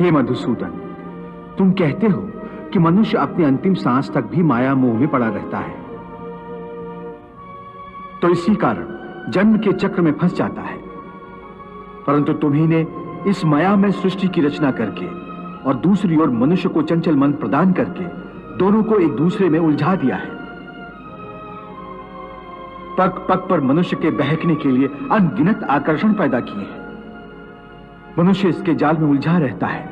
हे मधुसूदन, तुम कहते हो कि मनुष्य अपनी अंतिम सांस तक भी माया मोह में पड़ा रहता है, तो इसी कारण जन्म के चक्र में फंस जाता है। परंतु तुम्ही ने इस माया में सृष्टि की रचना करके और दूसरी ओर मनुष्य को चंचल मन प्रदान करके दोनों को एक दूसरे में उलझा दिया है। पग पग पर मनुष्य के बहकने के लिए अनगिनत आकर्षण पैदा किए हैं। मनुष्य इसके जाल में उलझा रहता है।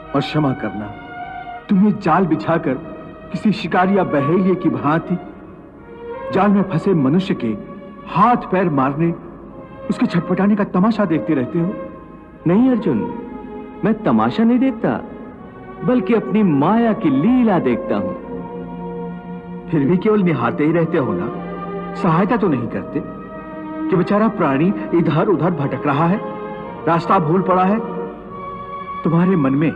और क्षमा करना, तुम्हें जाल बिछाकर किसी शिकारी या बहेलिए की भांति जाल में फंसे मनुष्य के हाथ पैर मारने, उसके छटपटाने का तमाशा देखते रहते हो। नहीं अर्जुन, मैं तमाशा नहीं देखता, बल्कि अपनी माया की लीला देखता हूं। फिर भी केवल निहारते ही रहते हो ना, सहायता तो नहीं करते कि बेचारा प्राणी इधर उधर भटक रहा है, रास्ता भूल पड़ा है। तुम्हारे मन में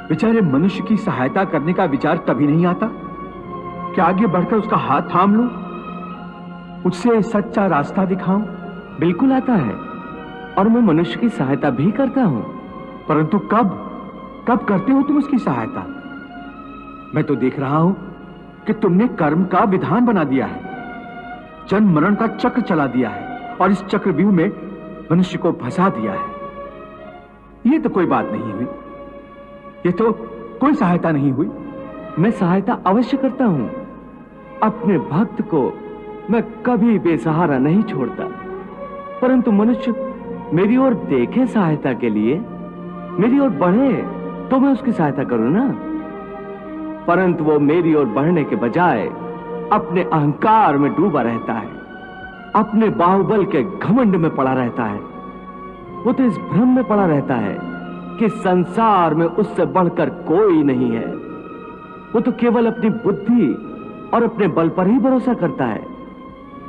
बेचारे मनुष्य की सहायता करने का विचार तभी नहीं आता कि आगे बढ़कर उसका हाथ थाम लूं, उससे सच्चा रास्ता दिखाऊं। बिल्कुल आता है, और मैं मनुष्य की सहायता भी करता हूं। परंतु कब कब करते हो तुम उसकी सहायता? मैं तो देख रहा हूं कि तुमने कर्म का विधान बना दिया है, जन्म मरण का चक्र चला दिया है और इस चक्रव्यूह में मनुष्य को फंसा दिया है। ये तो कोई बात नहीं हुई, ये तो कोई सहायता नहीं हुई। मैं सहायता अवश्य करता हूं। अपने भक्त को मैं कभी बेसहारा नहीं छोड़ता, परंतु मनुष्य मेरी ओर देखे सहायता के लिए, मेरी ओर बढ़े तो मैं उसकी सहायता करूं ना। परंतु वो मेरी ओर बढ़ने के बजाय अपने अहंकार में डूबा रहता है, अपने बाहुबल के घमंड में पड़ा रहता है। वो तो इस भ्रम में पड़ा रहता है कि संसार में उससे बढ़कर कोई नहीं है। वो तो केवल अपनी बुद्धि और अपने बल पर ही भरोसा करता है।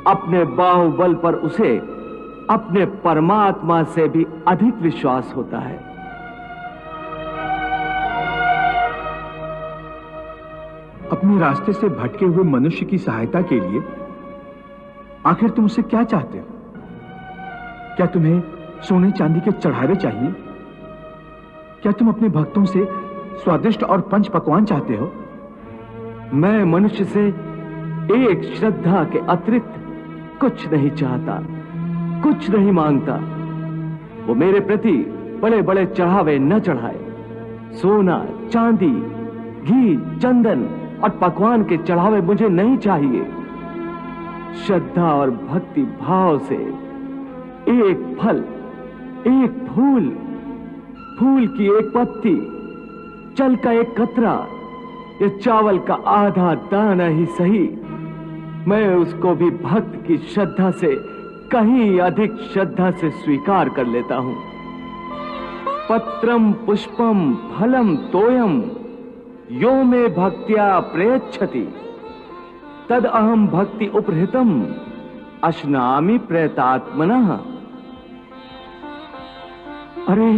अपने बाहुबल पर उसे अपने परमात्मा से भी अधिक विश्वास होता है। अपने रास्ते से भटके हुए मनुष्य की सहायता के लिए आखिर तुम उससे क्या चाहते हो? क्या तुम्हें सोने चांदी के चढ़ावे चाहिए? क्या तुम अपने भक्तों से स्वादिष्ट और पंच पकवान चाहते हो? मैं मनुष्य से एक श्रद्धा के अतिरिक्त कुछ नहीं चाहता, कुछ नहीं मांगता। वो मेरे प्रति बड़े बड़े चढ़ावे न चढ़ाए। सोना, चांदी, घी, चंदन और पकवान के चढ़ावे मुझे नहीं चाहिए। श्रद्धा और भक्ति भाव से एक फल, एक फूल, फूल की एक पत्ती, जल का एक कतरा या चावल का आधा दाना ही सही, मैं उसको भी भक्त की श्रद्धा से कहीं अधिक श्रद्धा से स्वीकार कर लेता हूं। पत्रम पुष्पम फलम तोयम यो मे भक्त्या प्रयच्छति तद अहम भक्ति उपहृतम अश्नामि प्रयतात्मनः। अरे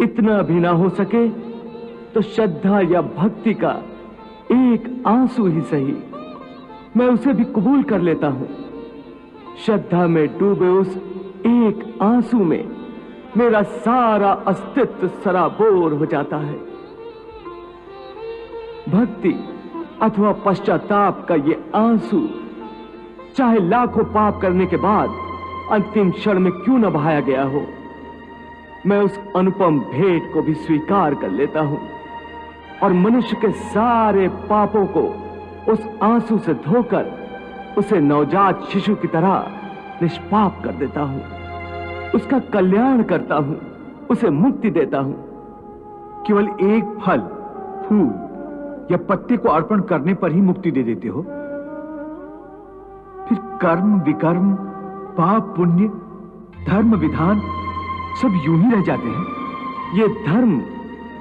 इतना भी ना हो सके तो श्रद्धा या भक्ति का एक आंसू ही सही, मैं उसे भी कबूल कर लेता हूं। श्रद्धा में डूबे उस एक आंसू में मेरा सारा अस्तित्व सराबोर हो जाता है। भक्ति अथवा पश्चाताप का ये आंसू चाहे लाखों पाप करने के बाद अंतिम क्षण में क्यों न बहाया गया हो, मैं उस अनुपम भेंट को भी स्वीकार कर लेता हूं और मनुष्य के सारे पापों को उस आंसू से धोकर उसे नवजात शिशु की तरह निष्पाप कर देता हूं, उसका कल्याण करता हूं, उसे मुक्ति देता हूं। केवल एक फल, फूल या पत्ते को अर्पण करने पर ही मुक्ति दे देते हो? फिर कर्म विकर्म, पाप पुण्य, धर्म विधान सब यूं ही रह जाते हैं। ये धर्म,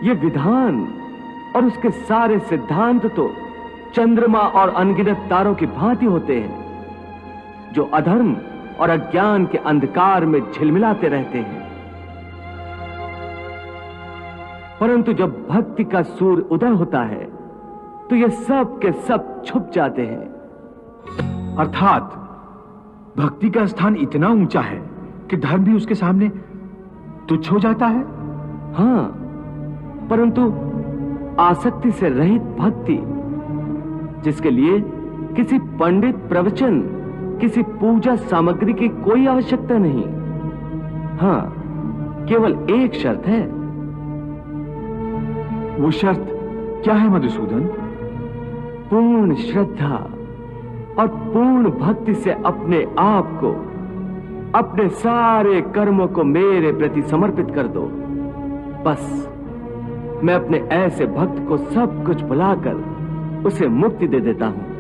ये विधान और उसके सारे सिद्धांत तो चंद्रमा और अनगिनत तारों की भांति होते हैं, जो अधर्म और अज्ञान के अंधकार में झिलमिलाते रहते हैं। परंतु जब भक्ति का सूर्य उदय होता है तो ये सब के सब छुप जाते हैं। अर्थात भक्ति का स्थान इतना ऊंचा है कि धर्म भी उसके सामने तुच्छ हो जाता है। हां, परंतु आसक्ति से रहित भक्ति, जिसके लिए किसी पंडित प्रवचन, किसी पूजा सामग्री की कोई आवश्यकता नहीं। हां, केवल एक शर्त है। वो शर्त क्या है मधुसूदन? पूर्ण श्रद्धा और पूर्ण भक्ति से अपने आप को, अपने सारे कर्मों को मेरे प्रति समर्पित कर दो। बस मैं अपने ऐसे भक्त को सब कुछ भुलाकर उसे मुक्ति दे देता हूं।